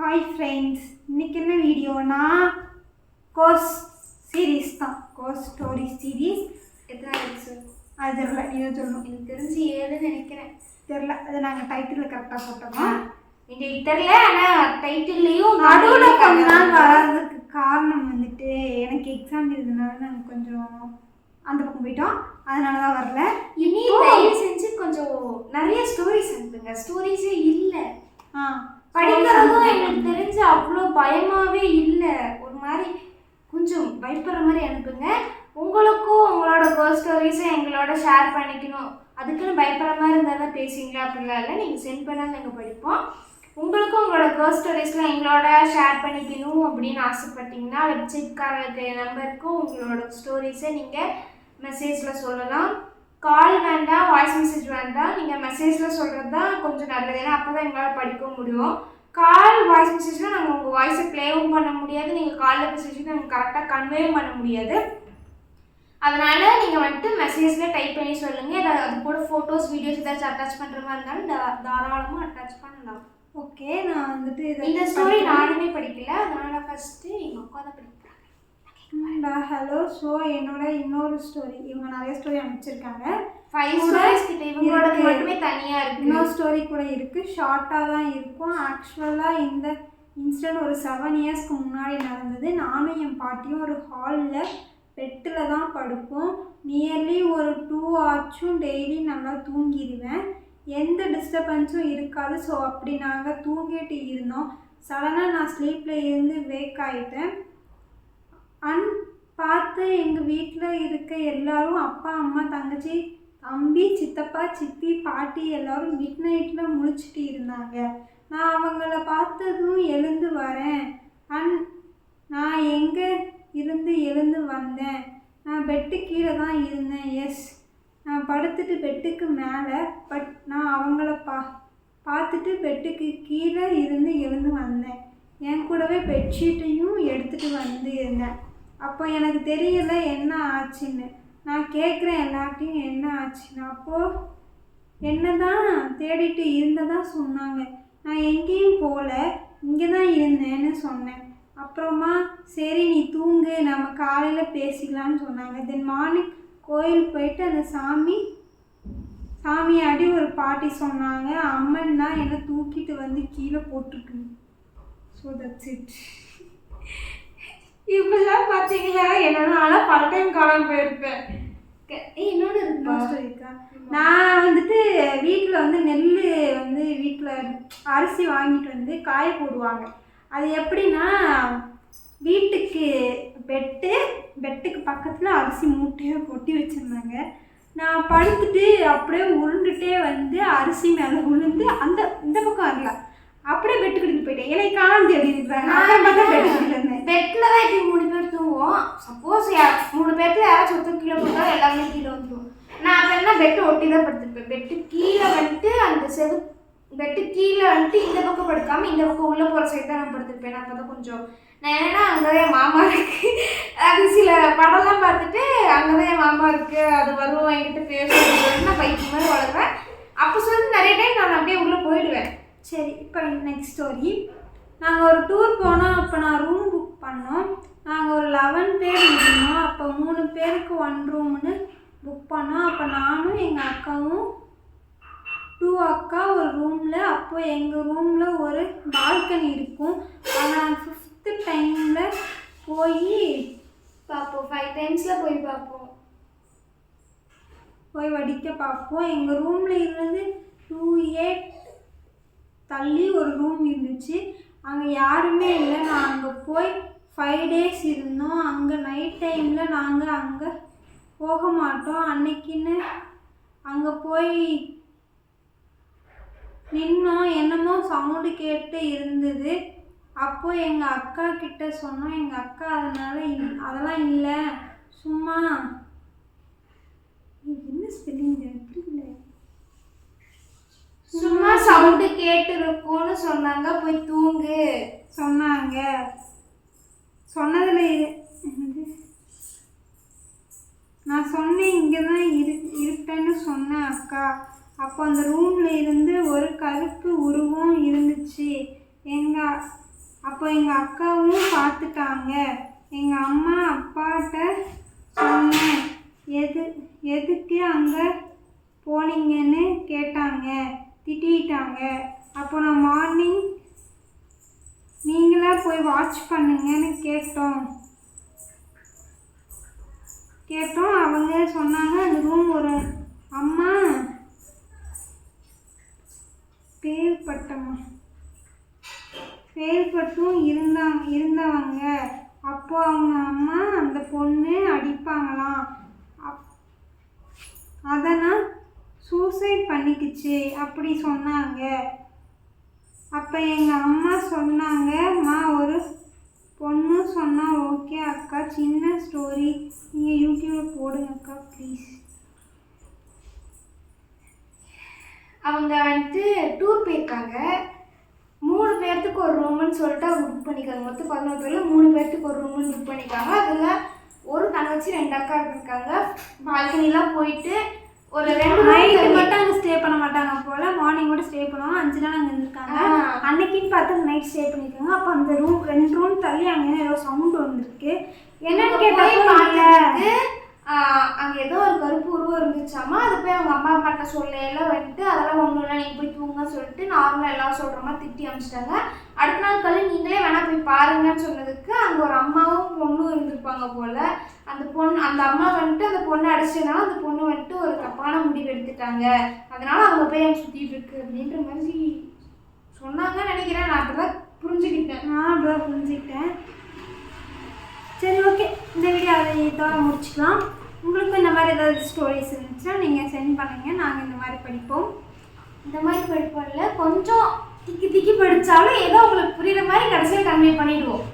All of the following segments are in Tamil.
ஹாய் ஃப்ரெண்ட்ஸ், இன்றைக்கி என்ன வீடியோனா கோஸ் சீரீஸ் தான். கோஸ் ஸ்டோரி சீரீஸ் எத்தனை எபிசோட் அது தெரில, நீங்கள் சொல்லணும். எனக்கு தெரிஞ்சு 7ன்னு நினைக்கிறேன். தெரில, அது நாங்கள் டைட்டிலில் கரெக்டாக போட்டோமா எனக்கு தெரில. ஆனால் டைட்டில்லையும் நடுவில் கொஞ்ச நாள் வராததுக்கு காரணம் வந்துட்டு எனக்கு எக்ஸாம் இருந்ததுனால நாங்கள் கொஞ்சம் அந்த பக்கம் போயிட்டோம், அதனால தான் வரல. இனி தயவு செஞ்சு கொஞ்சம் நிறைய ஸ்டோரிஸ் அனுப்புங்க. ஸ்டோரிஸே இல்லை, படிக்கிறதும் எனக்கு தெரிஞ்சு அவ்வளோ பயமாகவே இல்லை. ஒரு மாதிரி கொஞ்சம் பயப்படுற மாதிரி அனுப்புங்க. உங்களுக்கும் உங்களோட கோல் ஸ்டோரிஸை எங்களோட ஷேர் பண்ணிக்கணும், அதுக்குன்னு பயப்படுற மாதிரி இருந்தால் தான் பேசுவீங்களா அப்படிலாம் இல்லை. நீங்கள் சென்ட் பண்ணால் நாங்கள் படிப்போம். உங்களுக்கும் உங்களோட கோல் ஸ்டோரிஸ்லாம் எங்களோட ஷேர் பண்ணிக்கணும் அப்படின்னு ஆசைப்பட்டீங்கன்னா வெப்சைட்காரருக்கு நம்பருக்கும் உங்களோட ஸ்டோரிஸை நீங்கள் மெசேஜில் சொல்லலாம். கால் வேண்டாம், வாய்ஸ் மெசேஜ் வேண்டாம். நீங்கள் மெசேஜில் சொல்கிறது தான் கொஞ்சம் நல்லது, ஏன்னா அப்போ தான் எங்களால் படிக்க முடியும். கால் வாய்ஸ் மெசேஜில் நாங்கள் உங்கள் வாய்ஸை ப்ளேவும் பண்ண முடியாது, நீங்கள் காலில் மெசேஜ் நாங்கள் கரெக்டாக கன்வேவும் பண்ண முடியாது. அதனால் நீங்கள் வந்துட்டு மெசேஜில் டைப் பண்ணி சொல்லுங்கள். ஏதாவது அது கூட ஃபோட்டோஸ் வீடியோஸ் ஏதாச்சும் அட்டாச் பண்ணுற மாதிரி இருந்தாலும் தாராளமாக அட்டாச் பண்ணலாம். ஓகே, நான் வந்துட்டு இந்த ஸ்டோரி நானுமே படிக்கல, அதனால் ஃபஸ்ட்டு எங்கள் அக்கா தான் படிக்கிறாங்க. ஹலோ. ஸோ என்னோட இன்னொரு ஸ்டோரி, இவங்க நிறைய ஸ்டோரி அனுப்பிச்சிருக்காங்க. 5 ஸ்டோரிஸ் கிட்ட இவங்களோட மட்டுமே தனியாக இருக்குது. இன்னொரு ஸ்டோரி கூட இருக்குது, ஷார்ட்டாக தான் இருக்கும். ஆக்சுவலாக இந்த இன்சிடென்ட் ஒரு 7 இயர்ஸ்க்கு முன்னாடி நடந்தது. நானும் என் பாட்டியும் ஒரு ஹாலில் பெட்டில் தான் படுப்போம். நியர்லி ஒரு 2 ஆச்சும் டெய்லி நல்லா தூங்கிடுவேன், எந்த டிஸ்டர்பன்ஸும் இருக்காது. ஸோ அப்படி நாங்கள் தூங்கிட்டு இருந்தோம். சடனாக நான் ஸ்லீப்பில் இருந்து வேக் ஆகிட்டேன். பார்த்து எங்கள் வீட்டில் இருக்க எல்லோரும், அப்பா அம்மா தங்கச்சி தம்பி சித்தப்பா சித்தி பாட்டி எல்லோரும் மிட் நைட்டில் முழிச்சிட்டு இருந்தாங்க. நான் அவங்கள பார்த்ததும் எழுந்து வரேன். நான் எங்கே இருந்து எழுந்து வந்தேன், நான் பெட்டு கீழே தான் இருந்தேன். எஸ், நான் படுத்துட்டு பெட்டுக்கு மேலே, பட் நான் அவங்கள பார்த்துட்டு பெட்டுக்கு கீழே இருந்து எழுந்து வந்தேன். என் கூடவே பெட்ஷீட்டையும் எடுத்துகிட்டு வந்து இருந்தேன். அப்போ எனக்கு தெரியல என்ன ஆச்சுன்னு. நான் கேட்குறேன் எல்லார்ட்டையும் என்ன ஆச்சுன்னு. அப்போது என்ன தான் தேடிட்டு இருந்ததா சொன்னாங்க. நான் எங்கேயும் போகல, இங்கே தான் இருந்தேன்னு சொன்னேன். அப்புறமா சரி நீ தூங்கு, நம்ம காலையில் பேசிக்கலான்னு சொன்னாங்க. தென் மார்னிங் கோயில் போயிட்டு அந்த சாமியாடி ஒரு பாட்டி சொன்னாங்க, அம்மன் தான் என்னை தூக்கிட்டு வந்து கீழே போட்டிருக்கு. So that's it. இப்பெல்லாம் பார்த்தீங்களா, என்னன்னா பல டைம் காணாமல் போயிருப்பேன். இன்னொன்று இருக்கா, நான் வந்துட்டு வீட்டில் வந்து நெல் வந்து வீட்டில் அரிசி வாங்கிட்டு வந்து காய போடுவாங்க. அது எப்படின்னா, வீட்டுக்கு பெட்டுக்கு பக்கத்தில் அரிசி மூட்டையாக கொட்டி வச்சுருந்தாங்க. நான் படுத்துட்டு அப்படியே உருண்டுகிட்டே வந்து அரிசி மேலே விழுந்து இந்த பக்கம் வரல, அப்படியே பெட்டு கிட்ட போயிட்டேன். எனக்கு காணாமல் தேடி இருக்கிறேன். பெட்டில் தான் இப்படி 3 பேர் தூங்குவோம். சப்போஸ் 3 பேர்த்துல யாராச்சும் ஒருத்தர் கீழே போட்டாலும் எல்லாமே கீழே வந்துடுவோம். நான் அப்போ என்ன பெட்டு ஒட்டி தான் படுத்துருப்பேன். பெட்டு கீழே வந்துட்டு அந்த பெட்டு கீழே வந்துட்டு இந்த பக்கம் படுக்காமல் இந்த பக்கம் உள்ளே போகிற சைடு தான் நான் படுத்துருப்பேன். அப்போ தான் கொஞ்சம் நான் என்னென்னா அங்கே தான் என் மாமா இருக்குது, அது சில படம்லாம் பார்த்துட்டு அங்கே தான் என் மாமா இருக்குது, அது வருவோம் என்கிட்ட பேசுவேன், நான் பைக்கு மாதிரி வளர்வேன். அப்போ சொல்லிட்டு நிறைய டைம் நான் அப்படியே உள்ளே போயிடுவேன். சரி, இப்போ நெக்ஸ்ட் ஸ்டோரி. நாங்கள் ஒரு டூர் போனோம். அப்போ நான் ரூம் புக் பண்ணோம். நாங்கள் ஒரு 11 பேர் இருந்தோம். அப்போ 3 பேருக்கு 1 ரூம்னு புக் பண்ணோம். அப்போ நானும் எங்கள் அக்காவும் 2 அக்கா ஒரு ரூமில். அப்போ எங்கள் ரூமில் ஒரு பால்கனி இருக்கும். ஆனால் 5th டைமில் போய் பார்ப்போம். 5 டைம்ஸில் போய் வடிக்க பார்ப்போம். எங்கள் ரூமில் இருந்து 2A தள்ளி ஒரு ரூம் இருந்துச்சு. அங்கே யாருமே இல்லை. நான் அங்கே போய் 5 டேஸ் இருந்தோம். அங்கே நைட் டைமில் நாங்கள் அங்கே போக மாட்டோம். அன்னைக்குன்னு அங்கே போய் நின்னோம். என்னமோ சவுண்டு கேட்டு இருந்தது. அப்போது எங்கள் அக்கா கிட்ட சொன்னோம். எங்கள் அக்கா அதெல்லாம் இல்லை, சும்மா என்ன ஸ்பெல்லிங் புரியல, சும்மா சவுண்டு கேட்டு இருக்கும்னு சொன்னாங்க, போய் தூங்கு சொன்னாங்க. சொன்னதில் நான் சொன்னேன் இங்கே தான் இருப்பேன்னு சொன்னேன் அக்கா. அப்போ அந்த ரூமில் இருந்து ஒரு கருப்பு உருவம் இருந்துச்சு. அப்போ எங்கள் அக்காவும் பார்த்துட்டாங்க. எங்கள் அம்மா அப்பாட்ட சொன்னேன். எதுக்கு அங்கே போனீங்கன்னு கேட்டாங்க. திட்டிட்டாங்க. அப்போ நான் மார்னிங் நீங்களே போய் வாட்ச் பண்ணுங்கன்னு கேட்டோம். அவங்க சொன்னாங்க அந்த ரூம் ஒரு அம்மா பேர்பட்டும் இருந்தவங்க. அப்போ அவங்க அம்மா அந்த பொண்ணு அடிப்பாங்களாம். அதனால் சூசைட் பண்ணிக்கிச்சு அப்படி சொன்னாங்க. அப்போ எங்கள் அம்மா சொன்னாங்க, அம்மா ஒரு பொண்ணு சொன்னா ஓகே அக்கா, சின்ன ஸ்டோரி, நீங்கள் யூடியூப்பில் போடுங்க அக்கா ப்ளீஸ். அவங்க வந்துட்டு டூர் போயிருக்காங்க. 3 பேர்த்துக்கு ஒரு ரூம்னு சொல்லிட்டு அவங்க புக் பண்ணிக்காங்க. மொத்தம் 11 பேரில் 3 பேர்த்துக்கு ஒரு ரூம்னு புக் பண்ணிக்காங்க. அதில் ஒரு தங்கச்சி 2 அக்கா இருக்காங்க. பால்கனிலாம் போயிட்டு ஒரு 2 நைட்டு மட்டும் அங்கே ஸ்டே பண்ண மாட்டாங்க போல். மார்னிங் கூட ஸ்டே பண்ணுவாங்க. 5 நாள் அங்கே இருந்திருக்காங்க. அன்னைக்குன்னு பார்த்து நைட் ஸ்டே பண்ணியிருக்காங்க. அப்போ அந்த ரூம் 2 ரூம் தள்ளி அங்கே ஏதோ சவுண்ட் வந்துருக்கு. என்னன்னு கேட்டாங்க, அங்கே ஏதோ ஒரு கருப்பு உருவம் இருந்துச்சாமா. அது போய் அவங்க அம்மா அப்பாட்ட சொல்லலாம் வந்துட்டு அதெல்லாம் ஒன்றும் இல்லை, நீங்கள் போய் தூங்கன்னு சொல்லிட்டு நார்மலாக எல்லாம் சொல்கிற மாதிரி திட்டி அனுப்பிச்சிட்டாங்க. அடுத்த நாள் கழிச்சு நீங்களே வேணா போய் பாருங்கன்னு சொன்னதுக்கு அங்கே ஒரு அம்மாவும் பொண்ணும் இருந்திருப்பாங்க போல். அந்த அம்மா வந்துட்டு அந்த பொண்ணை அடிச்சதுனால அந்த பொண்ணு வந்துட்டு ஒரு தப்பான முடிவு எடுத்துட்டாங்க. அதனால அவங்க போய் அங்கே சுற்றிட்டு இருக்கு அப்படின்ற மாதிரி சொன்னாங்கன்னு நினைக்கிறேன். நான் அப்படிதான் புரிஞ்சுக்கிட்டேன். சரி ஓகே, இந்த வீடியோ அதை இதோட முடிச்சுக்கலாம். உங்களுக்கும் இந்த மாதிரி ஏதாவது ஸ்டோரிஸ் இருந்துச்சுன்னா நீங்கள் சென்ட் பண்ணுங்கள். நாங்கள் இந்த மாதிரி படிப்போம். இந்த மாதிரி படிப்போம்ல கொஞ்சம் திக்கி படித்தாலும் ஏதோ உங்களுக்கு புரியுற மாதிரி கடைசியில் கன்வே பண்ணிடுவோம்.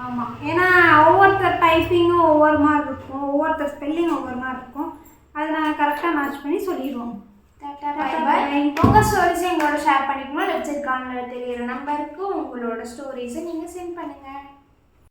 ஆமாம், ஏன்னா ஒவ்வொருத்தர் டைப்பிங்கும் ஒவ்வொரு மாதிரி இருக்கும், ஒவ்வொருத்தர் ஸ்பெல்லிங் ஒவ்வொரு மாதிரி இருக்கும். அதை நாங்கள் கரெக்டாக மேட்ச் பண்ணி சொல்லிடுவோம். உங்கள் ஸ்டோரிஸை எங்களோட ஷேர் பண்ணிக்கணும். வெப்சைட் கார்னரில் தெரியிற நம்பருக்கு உங்களோட ஸ்டோரிஸை நீங்கள் சென்ட் பண்ணுங்கள்.